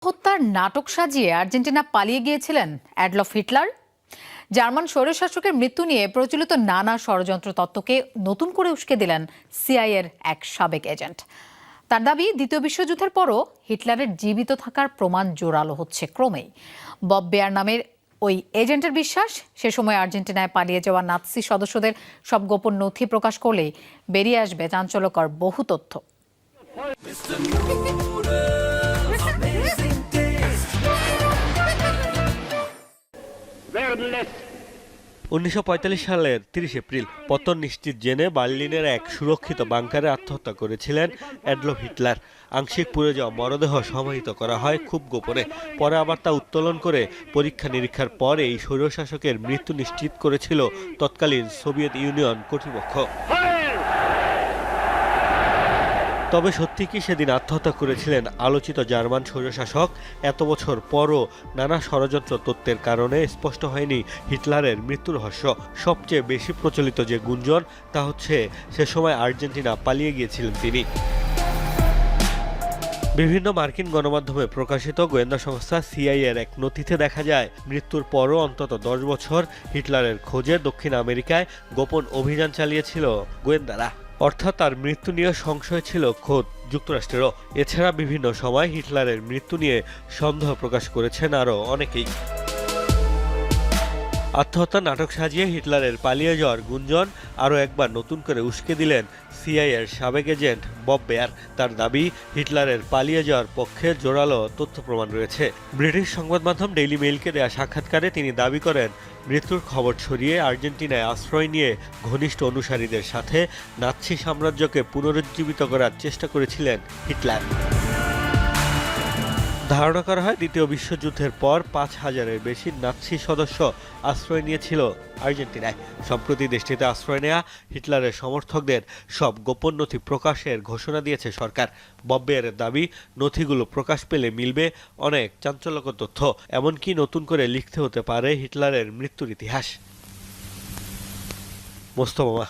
হত্যার নাটক সাজিয়ে আর্জেন্টিনা পালিয়ে গিয়েছিলেন অ্যাডলফ হিটলার। জার্মান স্বৈরশাসকের মৃত্যু নিয়ে প্রচলিত নানা ষড়যন্ত্র তত্ত্বকে নতুন করে উস্কে দিলেন সিআইএর এক সাবেক এজেন্ট। তার দাবি, দ্বিতীয় বিশ্বযুদ্ধের পরও হিটলারের জীবিত থাকার প্রমাণ জোরালো হচ্ছে ক্রমেই। বব বেয়ার নামের ওই এজেন্টের বিশ্বাস, সে সময় আর্জেন্টিনায় পালিয়ে যাওয়া নাৎসি সদস্যদের সব গোপন নথি প্রকাশ করলেই বেরিয়ে আসবে চাঞ্চল্যকর বহু তথ্য। 1945 সালের 30 এপ্রিল পতন নিশ্চিত জেনে বার্লিনের এক সুরক্ষিত বাংকারে আত্মহত্যা করেছিলেন অ্যাডলফ হিটলার। আংশিক পুড়ে যাওয়া মরদেহ সমাহিত করা হয় খুব গোপনে। পরে আবার তা উত্তোলন করে পরীক্ষা নিরীক্ষার পর এই স্বৈরশাসকের মৃত্যু নিশ্চিত করেছিল তৎকালীন সোভিয়েত ইউনিয়ন কর্তৃপক্ষ। তবে সত্যি কি সেদিন আত্মহত্যা করেছিলেন আলোচিত জার্মান স্বৈরশাসক? এত বছর পরও নানা ষড়যন্ত্র তত্ত্বের কারণে স্পষ্ট হয়নি হিটলারের মৃত্যুর রহস্য। সবচেয়ে বেশি প্রচলিত যে গুঞ্জন, তা হচ্ছে সে সময় আর্জেন্টিনা পালিয়ে গিয়েছিলেন তিনি। বিভিন্ন মার্কিন গণমাধ্যমে প্রকাশিত গোয়েন্দা সংস্থা সিআইএর এক নথিতে দেখা যায়, মৃত্যুর পরও অন্তত 10 বছর হিটলারের খোঁজে দক্ষিণ আমেরিকায় গোপন অভিযান চালিয়েছিল গোয়েন্দারা। অর্থাৎ তার মৃত্যু নিয়ে সংশয় ছিল খোদ যুক্তরাষ্ট্রেরও। এছাড়া বিভিন্ন সময় হিটলারের মৃত্যু নিয়ে সন্দেহ প্রকাশ করেছেন আরও অনেকেই। আত্মহত্যা নাটক সাজিয়ে হিটলারের পালিয়ে যাওয়ার গুঞ্জন আরও একবার নতুন করে উস্কে দিলেন সিআইএর সাবেক এজেন্ট বব বেয়ার। তার দাবি, হিটলারের পালিয়ে যাওয়ার পক্ষে জোরালো তথ্য প্রমাণ রয়েছে। ব্রিটিশ সংবাদ মাধ্যম ডেইলি মেইলকে দেয়া সাক্ষাৎকারে তিনি দাবি করেন, মৃত্যুর খবর ছড়িয়ে আর্জেন্টিনায় আশ্রয় নিয়ে ঘনিষ্ঠ অনুসারীদের সাথে নাৎসি সাম্রাজ্যকে পুনরুজ্জীবিত করার চেষ্টা করেছিলেন হিটলার। ধারণা করা হয়, দ্বিতীয় বিশ্বযুদ্ধের পর 5000-এর বেশি নাৎসি সদস্য আশ্রয় নিয়েছিল আর্জেন্টিনায়। সম্প্রতি দেশটিতে আশ্রয় নেওয়া হিটলারের সমর্থকদের সব গোপন নথি প্রকাশের ঘোষণা দিয়েছে সরকার। বব বেয়ারের দাবি, নথিগুলো প্রকাশ পেলে মিলবে অনেক চাঞ্চল্যকর তথ্য। এমনকি নতুন করে লিখতে হতে পারে হিটলারের মৃত্যুর ইতিহাস। মোস্তফা